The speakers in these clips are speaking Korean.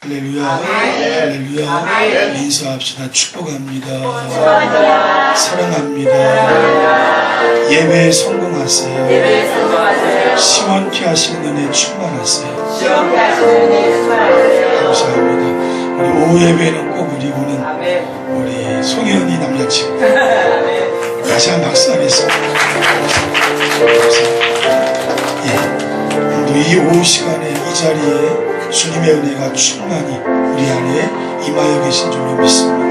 할렐루야, 할렐루야. 인사합시다. 축복합니다. 사랑합니다. 예배에 성공하세요. 시원케 하시는 은혜 충만하세요. 감사합니다. 우리 오후 예배는 꼭 우리 오는 우리 송혜은이 남자친구 다시 한번 박수하겠습니다. 예, 오늘도 이 오후 시간에 이 자리에 주님의 은혜가 충만히 우리 안에 임하여 계신 줄로 믿습니다.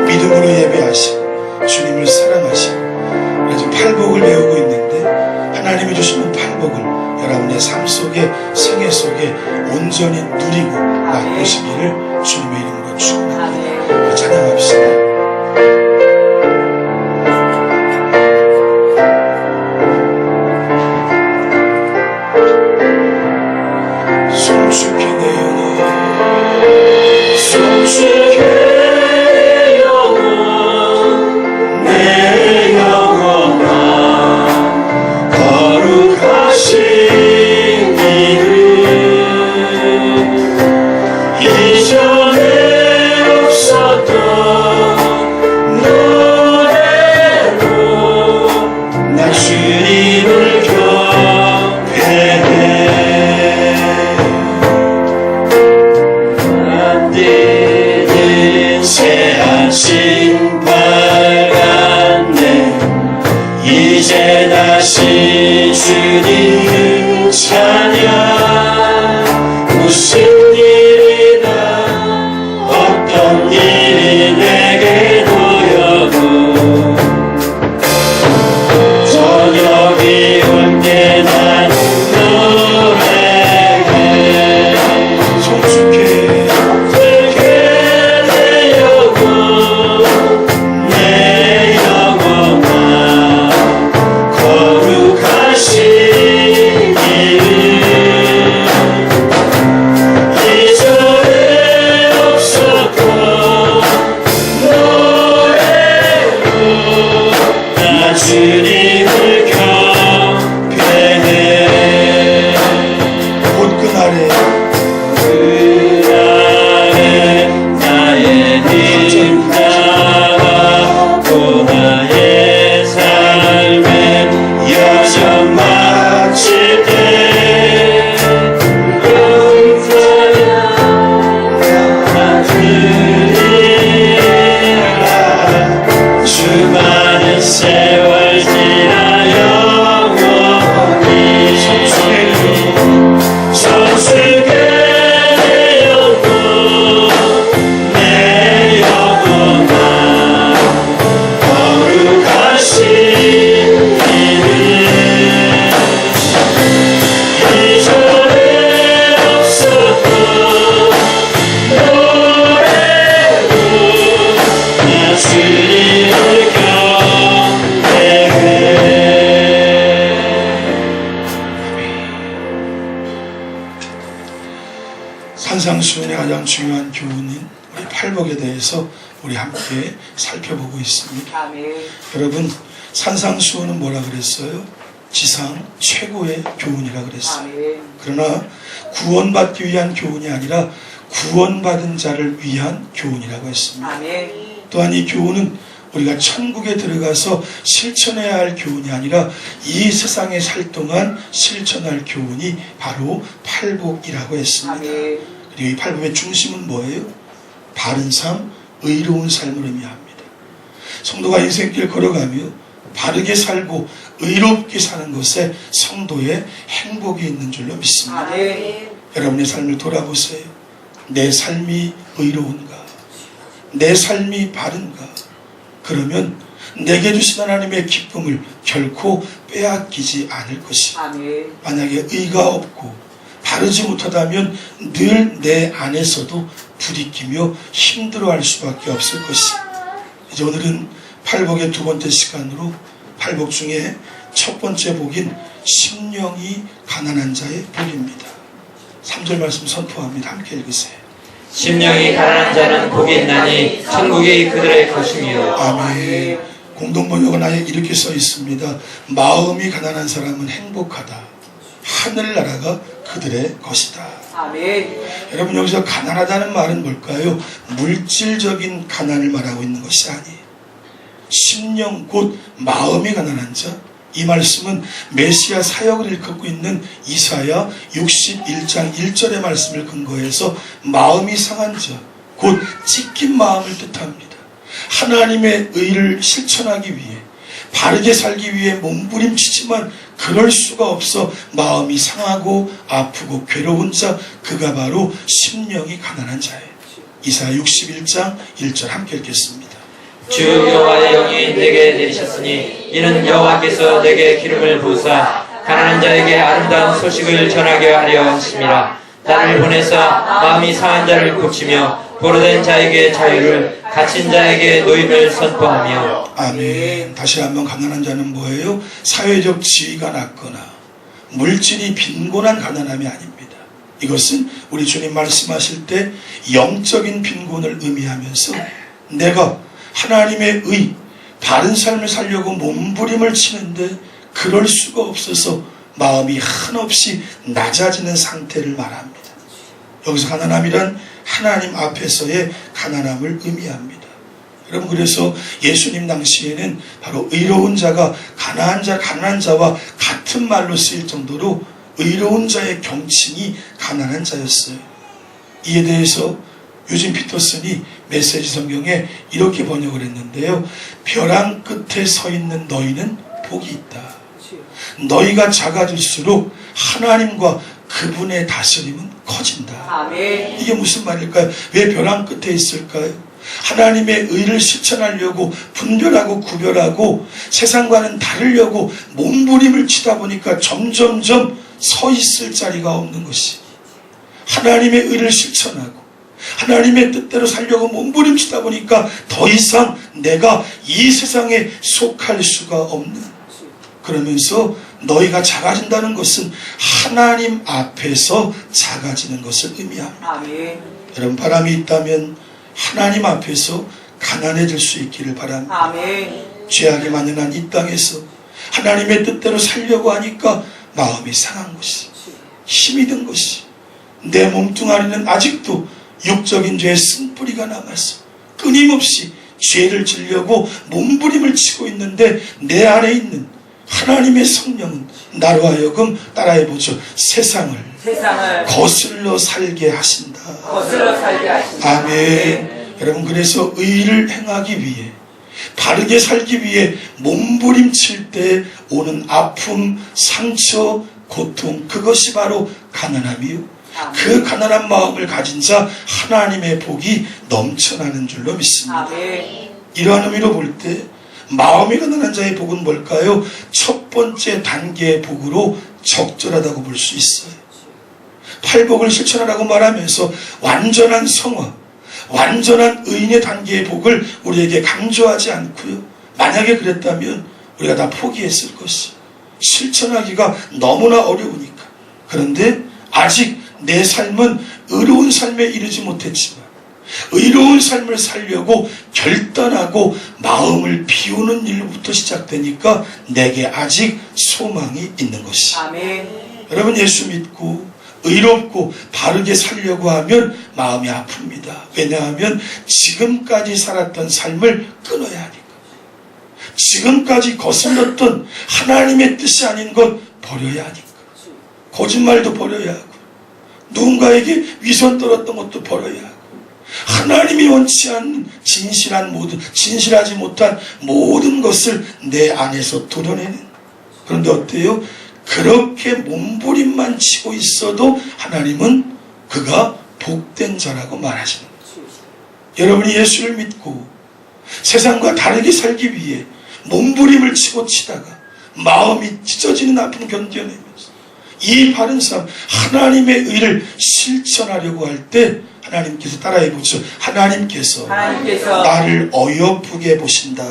믿음으로 예배하시고 주님을 사랑하시고 그래서 팔복을 배우고 있는데 하나님이 주시는 팔복을 여러분의 삶 속에 생애 속에 온전히 누리고 맛보시기를 주님의 이름으로 축원합니다. 찬양합시다. 주님 찬양 무슨 일이나 어떤 일이 내게 놓여도 저녁이 올 때 난 너에게 성숙해 내 영혼 내 영혼아 거룩하신 주님을 경배해 그날에 나의 힘 다하고 나의 삶의 여정 마칠 때 수많은 세월 지나 영원히 성숙해 내 영혼 내 영혼아 거룩하신 이름 이전에 없었던 노래로 나 주님을 산상수훈의 가장 중요한 교훈인 우리 팔복에 대해서 우리 함께 살펴보고 있습니다. 아멘. 여러분, 산상수훈은 뭐라 그랬어요? 지상 최고의 교훈이라 그랬어요. 아멘. 그러나 구원받기 위한 교훈이 아니라 구원받은 자를 위한 교훈이라고 했습니다. 아멘. 또한 이 교훈은 우리가 천국에 들어가서 실천해야 할 교훈이 아니라 이 세상에 살 동안 실천할 교훈이 바로 팔복이라고 했습니다. 아멘. 그리고 이 팔복의 중심은 뭐예요? 바른 삶, 의로운 삶을 의미합니다. 성도가 인생길 걸어가며 바르게 살고 의롭게 사는 것에 성도의 행복이 있는 줄로 믿습니다. 아멘. 여러분의 삶을 돌아보세요. 내 삶이 의로운가? 내 삶이 바른가? 그러면 내게 주신 하나님의 기쁨을 결코 빼앗기지 않을 것이다. 아멘. 만약에 의가 없고 바르지 못하다면 늘 내 안에서도 부딪히며 힘들어할 수밖에 없을 것이다. 이제 오늘은 팔복의 두 번째 시간으로 팔복 중에 첫 번째 복인 심령이 가난한 자의 복입니다. 3절 말씀 선포합니다. 함께 읽으세요. 심령이 가난한 자는 복이 있나니 천국이 그들의 것이며. 아멘. 공동번역은 아예 이렇게 써 있습니다. 마음이 가난한 사람은 행복하다. 하늘나라가 그들의 것이다. 아멘. 여러분, 여기서 가난하다는 말은 뭘까요? 물질적인 가난을 말하고 있는 것이 아니에요. 심령 곧 마음이 가난한 자. 이 말씀은 메시아 사역을 일컫고 있는 이사야 61장 1절의 말씀을 근거해서 마음이 상한 자, 곧 찢긴 마음을 뜻합니다. 하나님의 의를 실천하기 위해, 바르게 살기 위해 몸부림치지만 그럴 수가 없어 마음이 상하고 아프고 괴로운 자, 그가 바로 심령이 가난한 자예요. 이사야 61장 1절 함께 읽겠습니다. 주 여호와의 영이 내게 내리셨으니 이는 여호와께서 내게 기름을 부으사 가난한 자에게 아름다운 소식을 전하게 하려 하심이라. 나를 보내사 마음이 상한 자를 고치며 포로된 자에게 자유를, 갇힌 자에게 노임을 선포하며. 아멘. 다시 한번, 가난한 자는 뭐예요? 사회적 지위가 낮거나 물질이 빈곤한 가난함이 아닙니다. 이것은 우리 주님 말씀하실 때 영적인 빈곤을 의미하면서 내가 하나님의 의, 바른 삶을 살려고 몸부림을 치는데 그럴 수가 없어서 마음이 한없이 낮아지는 상태를 말합니다. 여기서 가난함이란 하나님 앞에서의 가난함을 의미합니다. 여러분, 그래서 예수님 당시에는 바로 의로운 자가 가난한 자와 같은 말로 쓰일 정도로 의로운 자의 경칭이 가난한 자였어요. 이에 대해서 유진 피터슨이 메시지 성경에 이렇게 번역을 했는데요. 벼랑 끝에 서 있는 너희는 복이 있다. 너희가 작아질수록 하나님과 그분의 다스림은 커진다. 아멘. 이게 무슨 말일까요? 왜 벼랑 끝에 있을까요? 하나님의 의를 실천하려고 분별하고 구별하고 세상과는 다르려고 몸부림을 치다 보니까 점점점 서 있을 자리가 없는 것이, 하나님의 의를 실천하고 하나님의 뜻대로 살려고 몸부림치다 보니까 더 이상 내가 이 세상에 속할 수가 없는, 그러면서 너희가 작아진다는 것은 하나님 앞에서 작아지는 것을 의미합니다. 아멘. 여러분, 바람이 있다면 하나님 앞에서 가난해질 수 있기를 바랍니다. 아멘. 죄악에 만연한 이 땅에서 하나님의 뜻대로 살려고 하니까 마음이 상한 것이, 힘이 든 것이, 내 몸뚱아리는 아직도 육적인 죄의 쓴뿌리가 남아서 끊임없이 죄를 지려고 몸부림을 치고 있는데 내 안에 있는 하나님의 성령은 나로 하여금 따라해보죠. 세상을 거슬러 살게 하신다. 거슬러 살게 하신다. 아멘. 여러분, 그래서 의를 행하기 위해, 바르게 살기 위해 몸부림칠 때 오는 아픔, 상처, 고통, 그것이 바로 가난함이요. 그 가난한 마음을 가진 자 하나님의 복이 넘쳐나는 줄로 믿습니다. 아멘. 이러한 의미로 볼 때 마음이 가난한 자의 복은 뭘까요? 첫 번째 단계의 복으로 적절하다고 볼 수 있어요. 팔복을 실천하라고 말하면서 완전한 성화, 완전한 의인의 단계의 복을 우리에게 강조하지 않고요. 만약에 그랬다면 우리가 다 포기했을 것이에요. 실천하기가 너무나 어려우니까. 그런데 아직 내 삶은 의로운 삶에 이르지 못했지만 의로운 삶을 살려고 결단하고 마음을 비우는 일부터 시작되니까 내게 아직 소망이 있는 것이. 아멘. 여러분, 예수 믿고 의롭고 바르게 살려고 하면 마음이 아픕니다. 왜냐하면 지금까지 살았던 삶을 끊어야 하니까. 지금까지 거슬렀던 하나님의 뜻이 아닌 것 버려야 하니까. 거짓말도 버려야 하고 누군가에게 위선 떨었던 것도 버려야 하고 하나님이 원치 않는 진실하지 못한 모든 것을 내 안에서 도려내는. 그런데 어때요? 그렇게 몸부림만 치고 있어도 하나님은 그가 복된 자라고 말하시는 거죠. 여러분이 예수를 믿고 세상과 다르게 살기 위해 몸부림을 치다가 마음이 찢어지는 아픔 견뎌내면서 이 바른 삶, 하나님의 의를 실천하려고 할 때 하나님께서 따라해보죠. 하나님께서 나를 어여쁘게 보신다.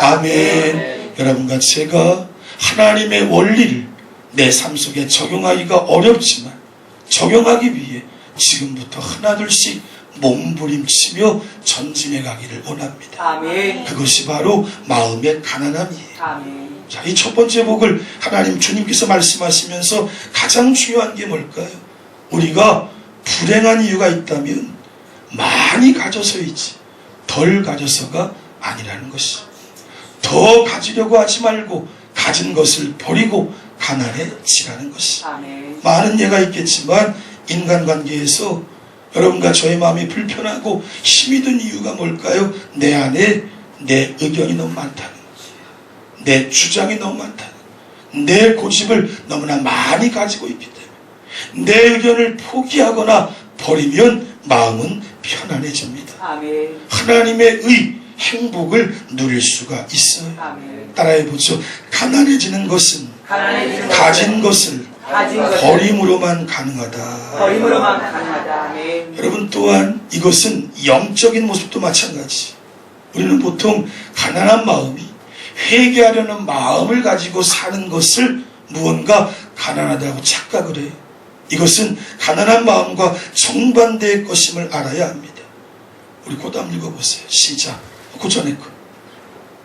아멘. 여러분과 제가 하나님의 원리를 내 삶 속에 적용하기가 어렵지만 적용하기 위해 지금부터 하나둘씩 몸부림치며 전진해 가기를 원합니다. 아멘. 그것이 바로 마음의 가난함이에요. 아멘. 자, 이 첫 번째 복을 하나님 주님께서 말씀하시면서 가장 중요한 게 뭘까요? 우리가 불행한 이유가 있다면 많이 가져서이지 덜 가져서가 아니라는 것이. 더 가지려고 하지 말고 가진 것을 버리고 가난해지라는 것이. 아멘. 많은 예가 있겠지만 인간관계에서 여러분과 저의 마음이 불편하고 힘이 든 이유가 뭘까요? 내 안에 내 의견이 너무 많다는 거예요. 내 주장이 너무 많다는 거예요. 내 고집을 너무나 많이 가지고 있기 때문에 내 의견을 포기하거나 버리면 마음은 편안해집니다. 아멘. 하나님의 행복을 누릴 수가 있어요. 아멘. 따라해보죠. 가난해지는 것은 가난해지는 가진 것을 가진 것을 버림으로만 가능하다. 버림으로만 가능하다. 아멘. 여러분, 또한 이것은 영적인 모습도 마찬가지. 우리는 보통 가난한 마음이 회개하려는 마음을 가지고 사는 것을 무언가 가난하다고 착각을 해요. 이것은 가난한 마음과 정반대의 것임을 알아야 합니다. 우리 그 다음 읽어보세요. 시작. 그 전에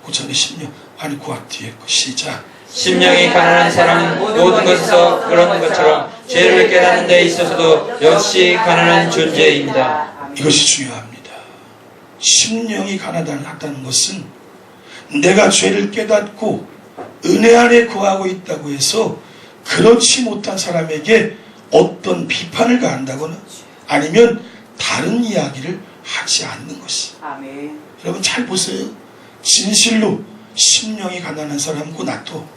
그 전에 10년 아니 그 앞뒤에 시작. 심령이 가난한 사람은 모든 것에서 그런 것처럼 죄를 깨닫는 데 있어서도 역시 가난한 존재입니다. 이것이 중요합니다. 심령이 가난하다는 것은 내가 죄를 깨닫고 은혜 안에 거하고 있다고 해서 그렇지 못한 사람에게 어떤 비판을 가한다거나 아니면 다른 이야기를 하지 않는 것이. 아멘. 여러분 잘 보세요. 진실로 심령이 가난한 사람고 나도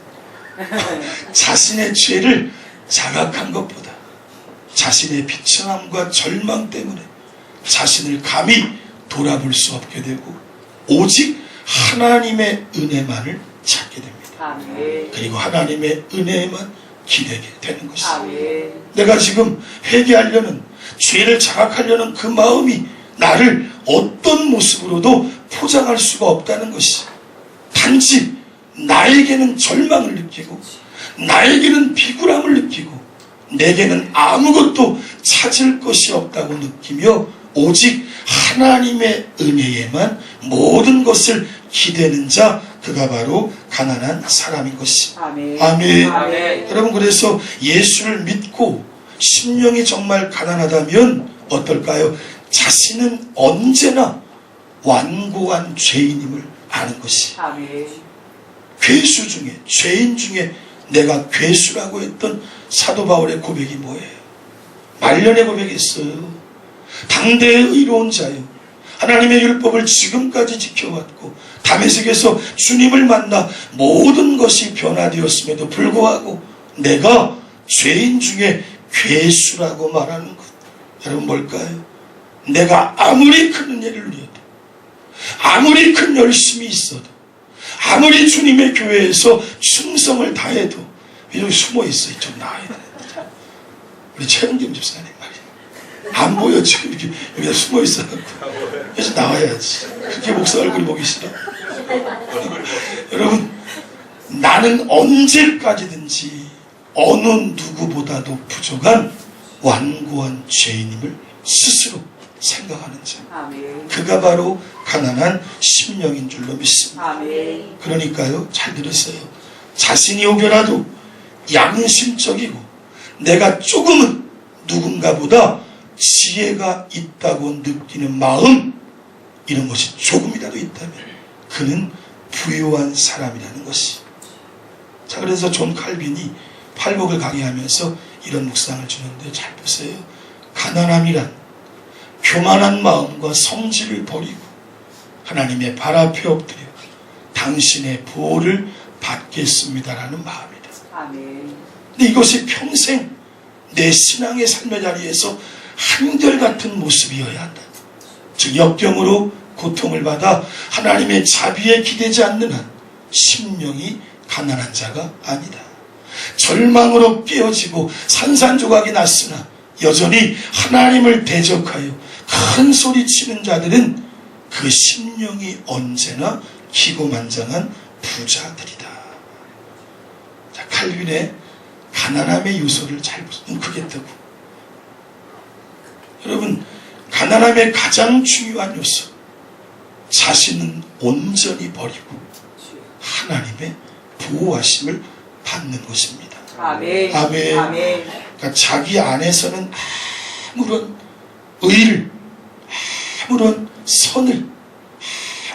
자신의 죄를 자각한 것보다 자신의 비천함과 절망 때문에 자신을 감히 돌아볼 수 없게 되고 오직 하나님의 은혜만을 찾게 됩니다. 아멘. 그리고 하나님의 은혜에만 기대게 되는 것입니다. 아멘. 내가 지금 회개하려는 죄를 자각하려는 그 마음이 나를 어떤 모습으로도 포장할 수가 없다는 것이. 단지 나에게는 절망을 느끼고 나에게는 비굴함을 느끼고 내게는 아무것도 찾을 것이 없다고 느끼며 오직 하나님의 은혜에만 모든 것을 기대는 자, 그가 바로 가난한 사람인 것이. 아멘. 아멘. 아멘. 여러분, 그래서 예수를 믿고 심령이 정말 가난하다면 어떨까요? 자신은 언제나 완고한 죄인임을 아는 것이. 아멘. 괴수 중에, 죄인 중에 내가 괴수라고 했던 사도 바울의 고백이 뭐예요? 말년의 고백이었어요. 당대의 의로운 자요, 하나님의 율법을 지금까지 지켜왔고 다메섹에서 주님을 만나 모든 것이 변화되었음에도 불구하고 내가 죄인 중에 괴수라고 말하는 것. 여러분 뭘까요? 내가 아무리 큰 은혜를 누려도, 아무리 큰 열심이 있어도, 아무리 주님의 교회에서 충성을 다해도 여기 숨어있어요. 좀 나와야 되는데. 우리 최영겸 집사님 말이에요. 안 보여 지금 이렇게 여기다 숨어있어갖고. 그래서 나와야지. 그렇게 목사 얼굴 보기 싫어. 여러분, 나는 언제까지든지 어느 누구보다도 부족한 완고한 죄인임을 스스로 생각하는 자. 아멘. 그가 바로 가난한 심령인 줄로 믿습니다. 아멘. 그러니까요, 잘 들으세요. 자신이 오더라도 양심적이고 내가 조금은 누군가보다 지혜가 있다고 느끼는 마음, 이런 것이 조금이라도 있다면 그는 부유한 사람이라는 것이. 자, 그래서 존 칼빈이 팔복을 강의하면서 이런 묵상을 주는데 잘 보세요. 가난함이란 교만한 마음과 성질을 버리고 하나님의 발 앞에 엎드려 당신의 보호를 받겠습니다라는 마음이다. 아멘. 근데 이것이 평생 내 신앙의 삶의 자리에서 한결같은 모습이어야 한다. 즉 역경으로 고통을 받아 하나님의 자비에 기대지 않는 한 심령이 가난한 자가 아니다. 절망으로 깨어지고 산산조각이 났으나 여전히 하나님을 대적하여 큰 소리치는 자들은 그 심령이 언제나 기고만장한 부자들이다. 자, 칼빈의 가난함의 요소를 잘 보세요. 크게 뜨고. 여러분, 가난함의 가장 중요한 요소, 자신은 온전히 버리고 하나님의 보호하심을 받는 것입니다. 아멘. 아멘. 아멘. 그러니까 자기 안에서는 아무런 의를, 아무런 선을,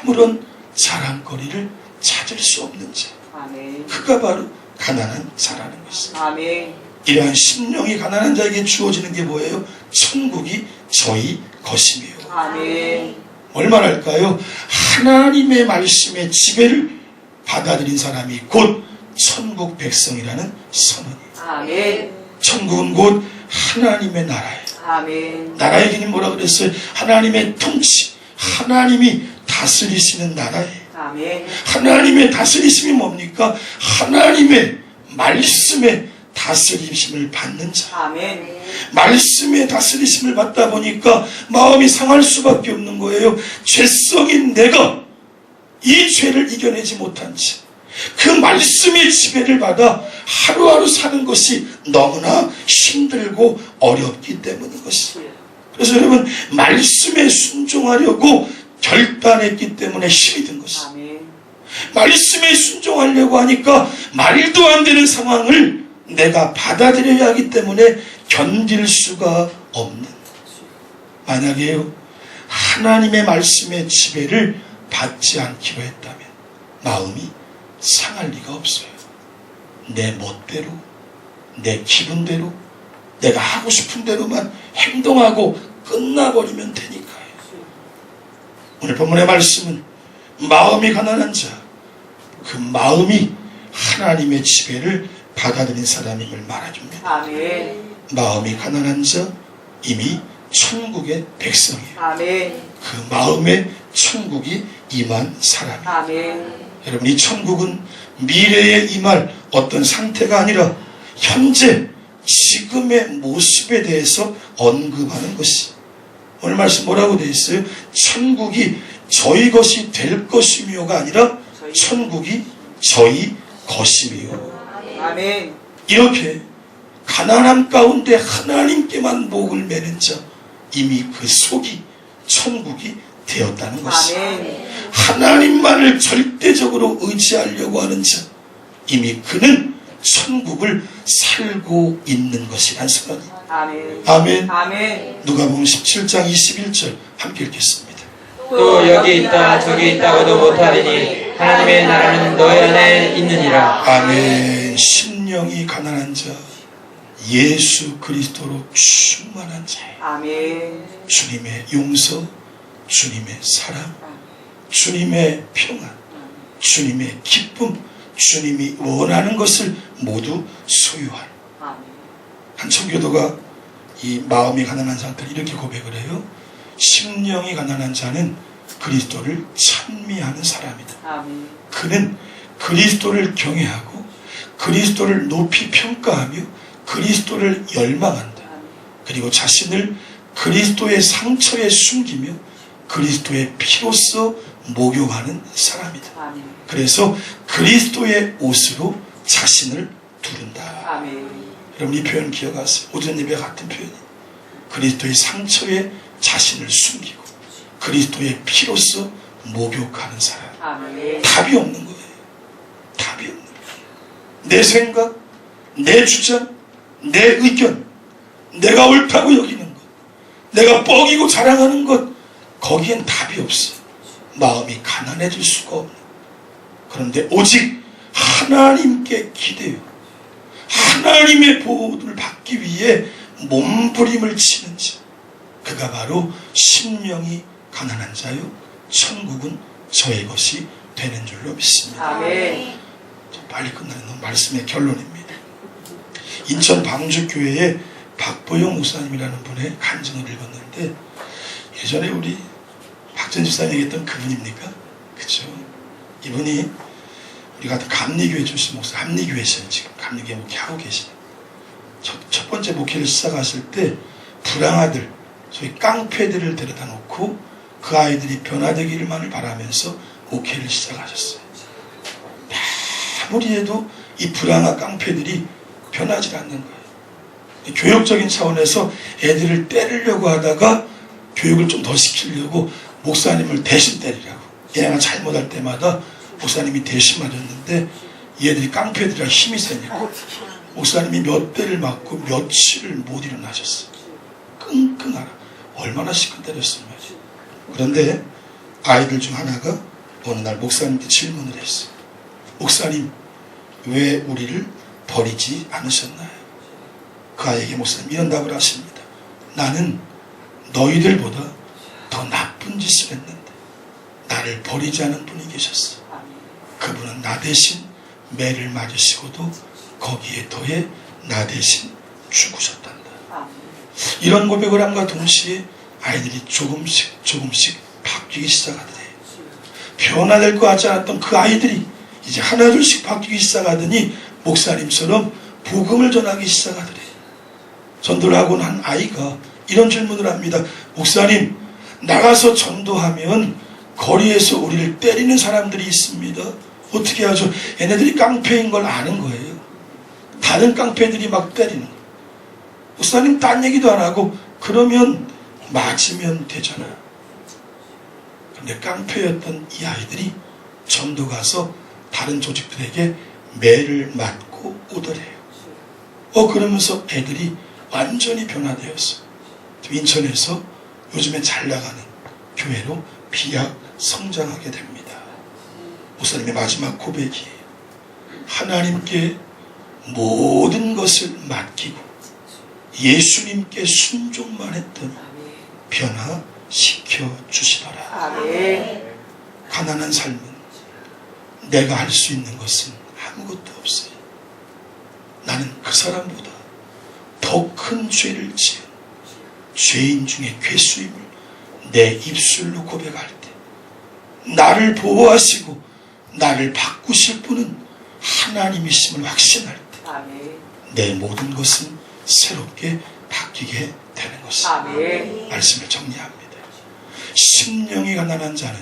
아무런 자랑거리를 찾을 수 없는 자, 아멘. 그가 바로 가난한 자라는 것입니다. 아멘. 이러한 심령이 가난한 자에게 주어지는 게 뭐예요? 천국이 저희 것이며. 아멘. 얼마나 할까요? 하나님의 말씀의 지배를 받아들인 사람이 곧 천국 백성이라는 선언이에요. 아멘. 천국은 곧 하나님의 나라예요. 아멘. 나라의 개념 뭐라 그랬어요? 하나님의 통치, 하나님이 다스리시는 나라예요. 아멘. 하나님의 다스리심이 뭡니까? 하나님의 말씀의 다스리심을 받는 자. 아멘. 말씀의 다스리심을 받다 보니까 마음이 상할 수밖에 없는 거예요. 죄성인 내가 이 죄를 이겨내지 못한 채 그 말씀의 지배를 받아 하루하루 사는 것이 너무나 힘들고 어렵기 때문인 것이에요. 그래서 여러분, 말씀에 순종하려고 결단했기 때문에 힘이 든 것이에요. 아멘. 말씀에 순종하려고 하니까 말도 안 되는 상황을 내가 받아들여야 하기 때문에 견딜 수가 없는, 만약에요 하나님의 말씀의 지배를 받지 않기로 했다면 마음이 상할 리가 없어요. 내 멋대로, 내 기분대로, 내가 하고 싶은 대로만 행동하고 끝나버리면 되니까요. 오늘 본문의 말씀은 마음이 가난한 자, 그 마음이 하나님의 지배를 받아들인 사람임을 말해줍니다. 아멘. 마음이 가난한 자, 이미 천국의 백성이에요. 아멘. 그 마음에 천국이 임한 사람이에요. 아멘. 여러분, 이 천국은 미래에 임할 어떤 상태가 아니라 현재 지금의 모습에 대해서 언급하는 것이, 오늘 말씀 뭐라고 되어 있어요? 천국이 저희 것이 될 것이며가 아니라 천국이 저희 것이며. 아멘. 이렇게 가난함 가운데 하나님께만 목을 매는 자, 이미 그 속이 천국이 되었다는 것이죠. 아멘. 하나님만을 절대적으로 의지하려고 하는 자, 이미 그는 천국을 살고 있는 것이란 선언이. 아멘. 아멘. 아멘. 누가복음 17장 21절 함께 읽겠습니다. 또 여기 있다 저기 있다고도 못하리니 하나님의 나라는 너희 안에 있느니라. 아멘. 심령이 가난한 자, 예수 그리스도로 충만한 자예요. 아멘. 주님의 용서, 주님의 사랑, 주님의 평안, 주님의 기쁨, 주님이 원하는 것을 모두 소유한. 아멘. 한 청교도가 이 마음이 가난한 상태를 이렇게 고백을 해요. 심령이 가난한 자는 그리스도를 찬미하는 사람이다. 아멘. 그는 그리스도를 경외하고 그리스도를 높이 평가하며 그리스도를 열망한다. 그리고 자신을 그리스도의 상처에 숨기며 그리스도의 피로써 목욕하는 사람이다. 아멘. 그래서 그리스도의 옷으로 자신을 두른다. 아멘. 여러분, 이 표현 기억하세요. 오전 예배 같은 표현이 그리스도의 상처에 자신을 숨기고 그리스도의 피로써 목욕하는 사람. 아멘. 답이 없는 거예요. 답이 없는 거예요. 내 생각, 내 주장, 내 의견, 내가 옳다고 여기는 것, 내가 뻐기고 자랑하는 것, 거기엔 답이 없어. 마음이 가난해질 수가 없는. 그런데 오직 하나님께 기대요, 하나님의 보호를 받기 위해 몸부림을 치는 자, 그가 바로 심령이 가난한 자요, 천국은 저의 것이 되는 줄로 믿습니다. 아멘. 빨리 끝나는 말씀의 결론입니다. 인천 방주교회에 박보영 목사님이라는 분의 간증을 읽었는데, 예전에 우리 박전 집사님 얘기했던 그분입니까? 그쵸? 이분이 우리 같은 감리교회 출신 목사, 감리교회시는 지금 감리교회 목회하고 계시네요. 첫 번째 목회를 시작하실 때 불황아들, 소위 깡패들을 데려다 놓고 그 아이들이 변화되기를만을 바라면서 목회를 시작하셨어요. 아무리 해도 이 불황아 깡패들이 변하지 않는 거예요. 교육적인 차원에서 애들을 때리려고 하다가 교육을 좀 더 시키려고 목사님을 대신 때리라고, 얘가 잘못할 때마다 목사님이 대신 맞았는데 얘들이 깡패들이라 힘이 세니까 목사님이 몇 대를 맞고 며칠을 못 일어나셨어요. 끙끙하라. 얼마나 시큰때렸으면. 그런데 아이들 중 하나가 어느 날 목사님께 질문을 했어요. 목사님, 왜 우리를 버리지 않으셨나요? 그 아이에게 목사님 이런 답을 하십니다. 나는 너희들보다 더 나쁜 짓을 했는데 나를 버리지 않은 분이 계셨어. 그분은 나 대신 매를 맞으시고도 거기에 더해 나 대신 죽으셨단다. 이런 고백을 함과 동시에 아이들이 조금씩 바뀌기 시작하더래요. 변화될 것 같지 않았던 그 아이들이 이제 하나둘씩 바뀌기 시작하더니 목사님처럼 복음을 전하기 시작하더래요. 전도를 하고 난 아이가 이런 질문을 합니다. 목사님, 나가서 전도하면 거리에서 우리를 때리는 사람들이 있습니다. 어떻게 하죠? 얘네들이 깡패인 걸 아는 거예요. 다른 깡패들이 막 때리는 거예요. 목사님 딴 얘기도 안 하고 그러면 맞으면 되잖아요. 근데 깡패였던 이 아이들이 전도 가서 다른 조직들에게 매를 맞고 오더래요. 그러면서 애들이 완전히 변화되었어. 인천에서 요즘에 잘 나가는 교회로 비약 성장하게 됩니다. 목사님의 마지막 고백이에요. 하나님께 모든 것을 맡기고 예수님께 순종만 했더니 변화시켜 주시더라. 가난한 삶은 내가 할 수 있는 것은 아무것도 없어요. 나는 그 사람보다 더 큰 죄를 지은 죄인 중에 괴수임을 내 입술로 고백할 때 나를 보호하시고 나를 바꾸실 분은 하나님이심을 확신할 때 내 모든 것은 새롭게 바뀌게 되는 것입니다. 말씀을 정리합니다. 심령이 가난한 자는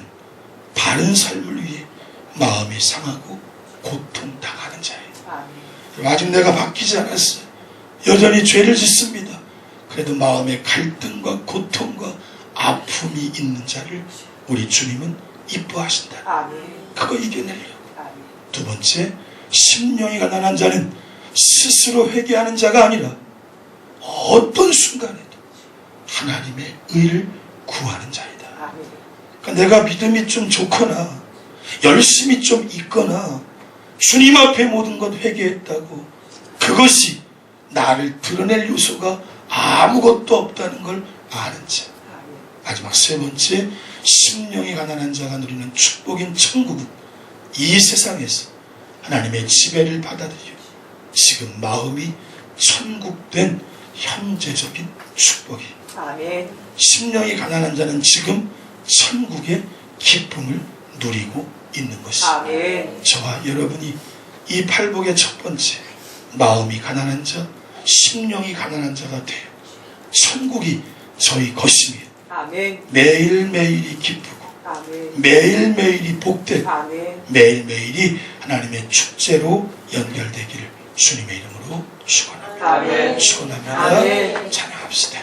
바른 삶을 위해 마음이 상하고 고통당하는 자예요. 아직 내가 바뀌지 않았어요. 여전히 죄를 짓습니다. 그래도 마음에 갈등과 고통과 아픔이 있는 자를 우리 주님은 이뻐하신다. 그거 이겨내려고. 두 번째, 심령이 가난한 자는 스스로 회개하는 자가 아니라 어떤 순간에도 하나님의 의를 구하는 자이다. 그러니까 내가 믿음이 좀 좋거나 열심히 좀 있거나 주님 앞에 모든 것 회개했다고 그것이 나를 드러낼 요소가 아무것도 없다는 걸 아는 자. 마지막 세 번째, 심령이 가난한 자가 누리는 축복인 천국은 이 세상에서 하나님의 지배를 받아들여 지금 마음이 천국된 현재적인 축복이. 심령이 가난한 자는 지금 천국의 기쁨을 누리고 있는 것입니다. 저와 여러분이 이 팔복의 첫 번째, 마음이 가난한 자, 심령이 가난한 자가 되어 천국이 저희 것이며 매일매일이 기쁘고 매일매일이 복되고 매일매일이 하나님의 축제로 연결되기를 주님의 이름으로 축원합니다. 축원합니다. 찬양합시다.